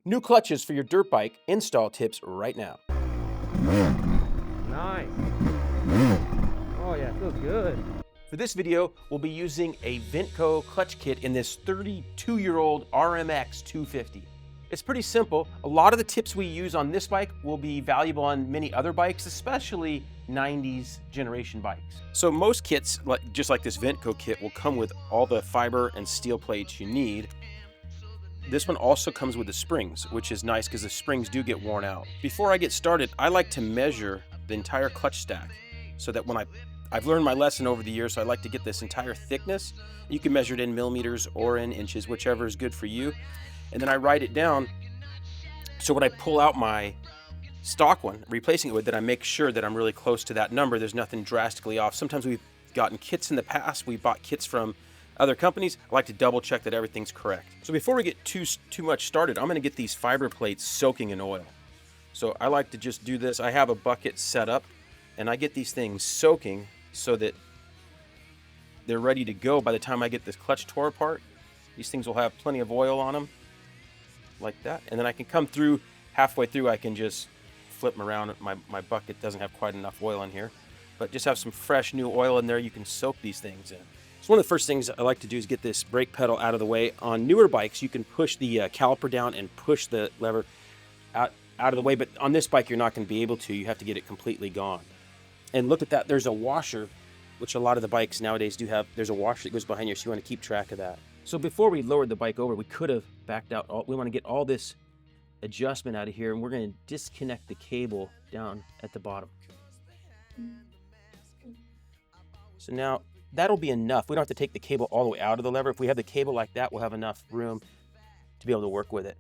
New clutches for your dirt bike install tips right now. Nice. Oh yeah, it feels good. For this video, we'll be using a Vintco clutch kit in this 32-year-old RMX 250. It's pretty simple. A lot of the tips we use on this bike will be valuable on many other bikes, especially 90s generation bikes. So most kits, just like this Vintco kit, will come with all the fiber and steel plates you need. This one also comes with the springs, which is nice because the springs do get worn out. Before I get started, I like to measure the entire clutch stack so that when I've learned my lesson over the years, so I like to get this entire thickness. You can measure it in millimeters or in inches, whichever is good for you. And then I write it down, so when I pull out my stock one, replacing it with it, I make sure that I'm really close to that number. There's nothing drastically off. Sometimes we've gotten kits in the past. We bought kits from other companies. I like to double check that everything's correct. So before we get too much started, I'm going to get these fiber plates soaking in oil. So I like to just do this. I have a bucket set up, and I get these things soaking so that they're ready to go by the time I get this clutch tore apart. These things will have plenty of oil on them, like that. And then I can come through, halfway through, I can just flip them around. My bucket doesn't have quite enough oil in here, but just have some fresh new oil in there. You can soak these things in. So one of the first things I like to do is get this brake pedal out of the way. On newer bikes, you can push the caliper down and push the lever out of the way, but on this bike, you're not going to be able to. You have to get it completely gone. And look at that, there's a washer, which a lot of the bikes nowadays do have. There's a washer that goes behind you, so you want to keep track of that. So before we lowered the bike over, we could have backed out. We want to get all this adjustment out of here, and we're going to disconnect the cable down at the bottom. So now that'll be enough. We don't have to take the cable all the way out of the lever. If we have the cable like that, we'll have enough room to be able to work with it.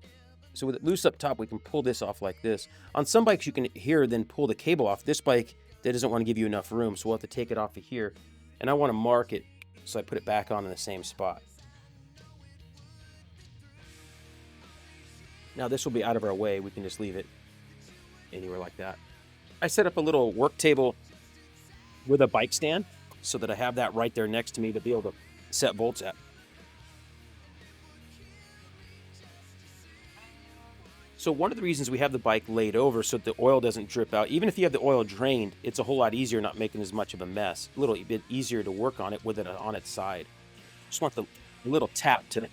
So with it loose up top, we can pull this off like this. On some bikes, you can then pull the cable off. This bike, that doesn't want to give you enough room, so we'll have to take it off of here. And I want to mark it, so I put it back on in the same spot. Now this will be out of our way. We can just leave it anywhere like that. I set up a little work table with a bike stand so that I have that right there next to me to be able to set bolts at. So one of the reasons we have the bike laid over so that the oil doesn't drip out, even if you have the oil drained, it's a whole lot easier, not making as much of a mess. A little bit easier to work on it with it on its side. Just want the little tap to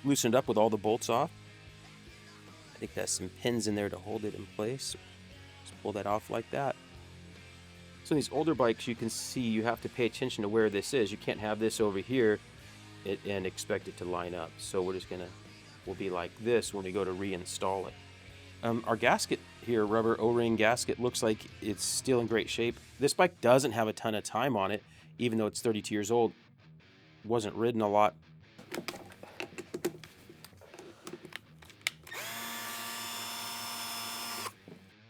loosen it up with all the bolts off. I think there's some pins in there to hold it in place. Just pull that off like that. So these older bikes, you can see you have to pay attention to where this is. You can't have this over here and expect it to line up. So we'll be like this when we go to reinstall it. Our gasket here, rubber O-ring gasket, looks like it's still in great shape. This bike doesn't have a ton of time on it, even though it's 32 years old. Wasn't ridden a lot.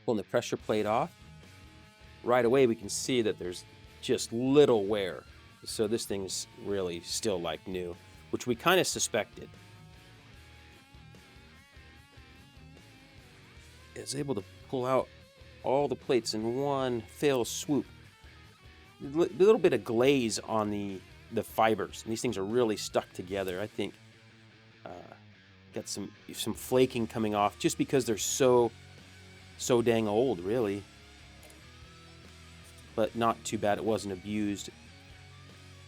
Pulling the pressure plate off. Right away, we can see that there's just little wear. So this thing's really still like new, which we kind of suspected. Is able to pull out all the plates in one fell swoop. A little bit of glaze on the fibers, and these things are really stuck together. I think got some flaking coming off just because they're so dang old, really. But not too bad. It wasn't abused.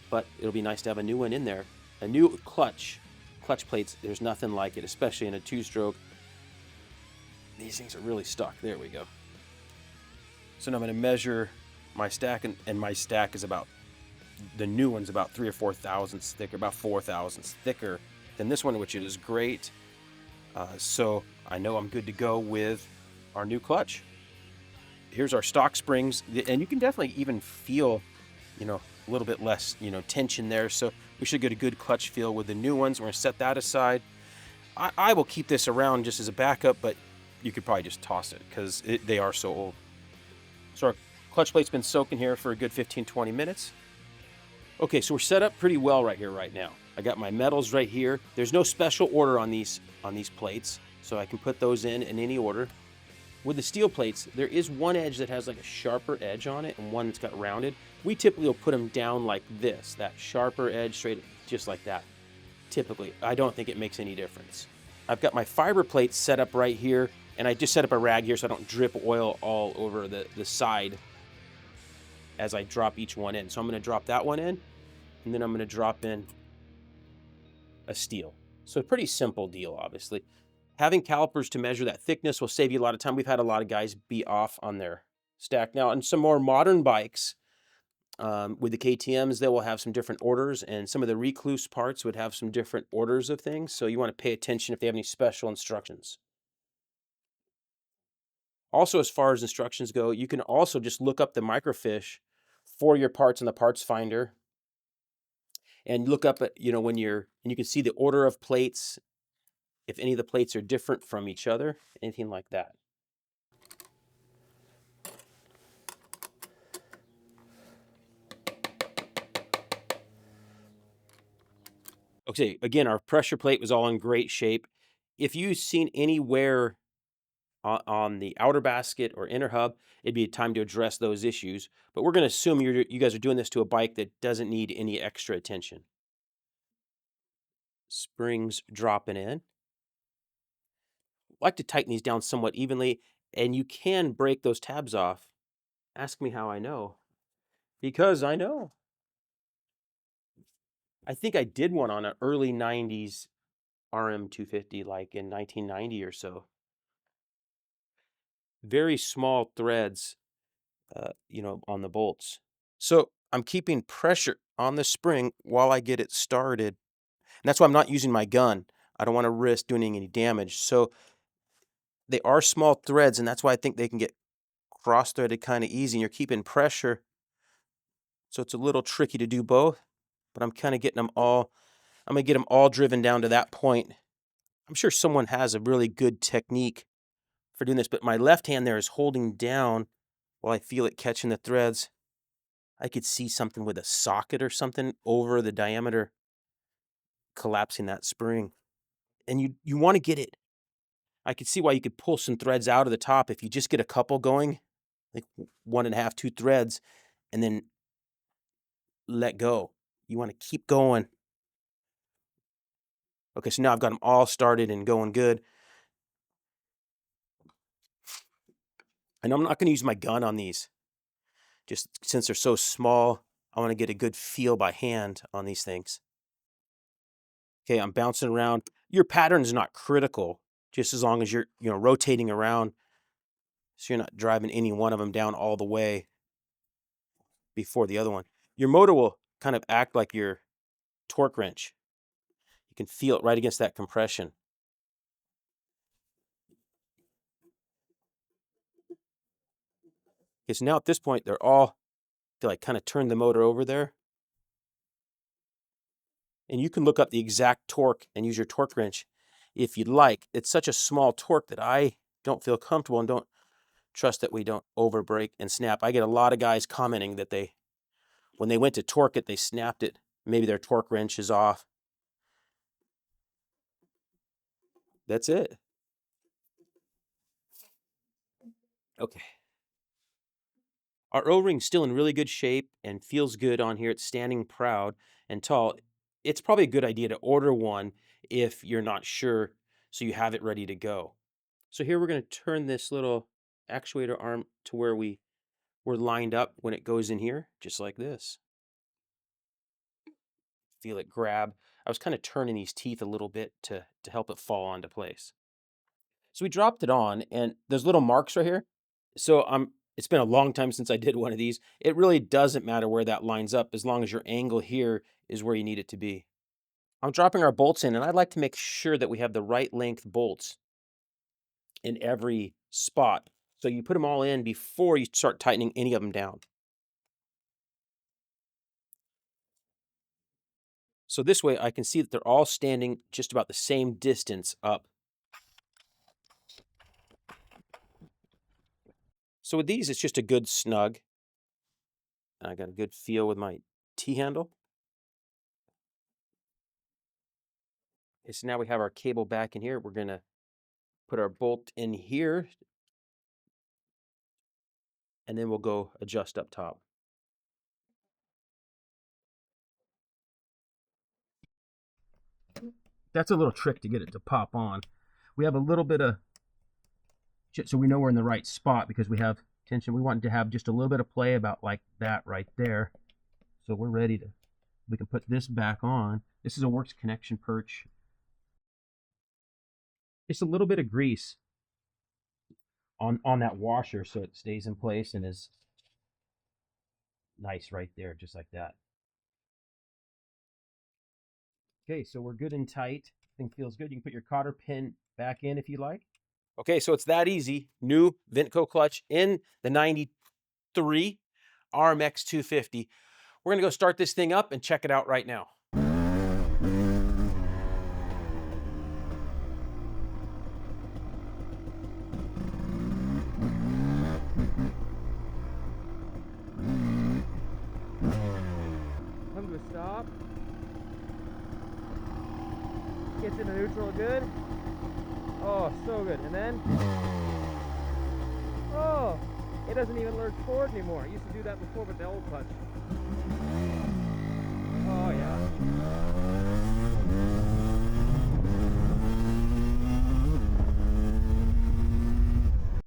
But it'll be nice to have a new one in there. A new clutch plates. There's nothing like it, especially in a two-stroke. These things are really stuck. There we go. So now I'm going to measure my stack, and my stack is the new one's about 3 or 4 thousandths thicker, about 4 thousandths thicker than this one, which is great. So I know I'm good to go with our new clutch. Here's our stock springs, and you can definitely even feel, a little bit less, tension there. So we should get a good clutch feel with the new ones. We're going to set that aside. I will keep this around just as a backup, but you could probably just toss it because they are so old. So our clutch plate's been soaking here for a good 15-20 minutes. Okay, so we're set up pretty well right here, right now. I got my metals right here. There's no special order on these plates, so I can put those in any order. With the steel plates, there is one edge that has like a sharper edge on it and one that's got rounded. We typically will put them down like this, that sharper edge straight, just like that. Typically, I don't think it makes any difference. I've got my fiber plates set up right here, and I just set up a rag here so I don't drip oil all over the side as I drop each one in. So I'm going to drop that one in, and then I'm going to drop in a steel. So a pretty simple deal, obviously. Having calipers to measure that thickness will save you a lot of time. We've had a lot of guys be off on their stack. Now, on some more modern bikes, with the KTMs, they will have some different orders, and some of the Recluse parts would have some different orders of things. So you want to pay attention if they have any special instructions. Also, as far as instructions go, you can also just look up the microfiche for your parts in the parts finder and look up at, and you can see the order of plates, if any of the plates are different from each other, anything like that. Okay, again, our pressure plate was all in great shape. If you've seen any wear on the outer basket or inner hub, it'd be time to address those issues. But we're going to assume you guys are doing this to a bike that doesn't need any extra attention. Springs dropping in. I like to tighten these down somewhat evenly, and you can break those tabs off. Ask me how I know. Because I know. I think I did one on an early 90s RM250, like in 1990 or so. Very small threads, on the bolts. So I'm keeping pressure on the spring while I get it started. And that's why I'm not using my gun. I don't want to risk doing any damage. So they are small threads, and that's why I think they can get cross-threaded kind of easy. And you're keeping pressure. So it's a little tricky to do both, but I'm kind of getting them all. I'm going to get them all driven down to that point. I'm sure someone has a really good technique for doing this, but my left hand there is holding down while I feel it catching the threads. I could see something with a socket or something over the diameter collapsing that spring. And you want to get it. I could see why you could pull some threads out of the top if you just get a couple going, like 1.5, 2 threads, and then let go. You want to keep going. Okay, so now I've got them all started and going good. And I'm not going to use my gun on these. Just since they're so small, I want to get a good feel by hand on these things. Okay, I'm bouncing around. Your pattern is not critical, just as long as you're, rotating around so you're not driving any one of them down all the way before the other one. Your motor will kind of act like your torque wrench. You can feel it right against that compression. Okay, so now at this point, they're all, to like kind of turn the motor over there. And you can look up the exact torque and use your torque wrench if you'd like. It's such a small torque that I don't feel comfortable and don't trust that we don't overbrake and snap. I get a lot of guys commenting that when they went to torque it, they snapped it. Maybe their torque wrench is off. That's it. Okay. Our O-ring's still in really good shape and feels good on here. It's standing proud and tall. It's probably a good idea to order one if you're not sure, so you have it ready to go. So here we're going to turn this little actuator arm to where we're lined up when it goes in here, just like this. Feel it grab. I was kind of turning these teeth a little bit to help it fall onto place. So we dropped it on, and there's little marks right here. So it's been a long time since I did one of these. It really doesn't matter where that lines up as long as your angle here is where you need it to be. I'm dropping our bolts in, and I'd like to make sure that we have the right length bolts in every spot. So you put them all in before you start tightening any of them down. So this way I can see that they're all standing just about the same distance up. So with these, it's just a good snug. I got a good feel with my T-handle. Okay, so now we have our cable back in here. We're going to put our bolt in here, and then we'll go adjust up top. That's a little trick to get it to pop on. We have a little bit of, so we know we're in the right spot because we have tension. We want to have just a little bit of play about like that right there. So we're ready to, we can put this back on. This is a works connection perch. Just a little bit of grease on that washer so it stays in place and is nice right there, just like that. Okay, so we're good and tight. Thing feels good. You can put your cotter pin back in if you like. Okay, so it's that easy. New Vintco clutch in the 93 RMX 250. We're gonna go start this thing up and check it out right now. Comes to a stop. Gets into neutral good. Oh, so good. And then, oh, it doesn't even lurch forward anymore. I used to do that before with the old clutch.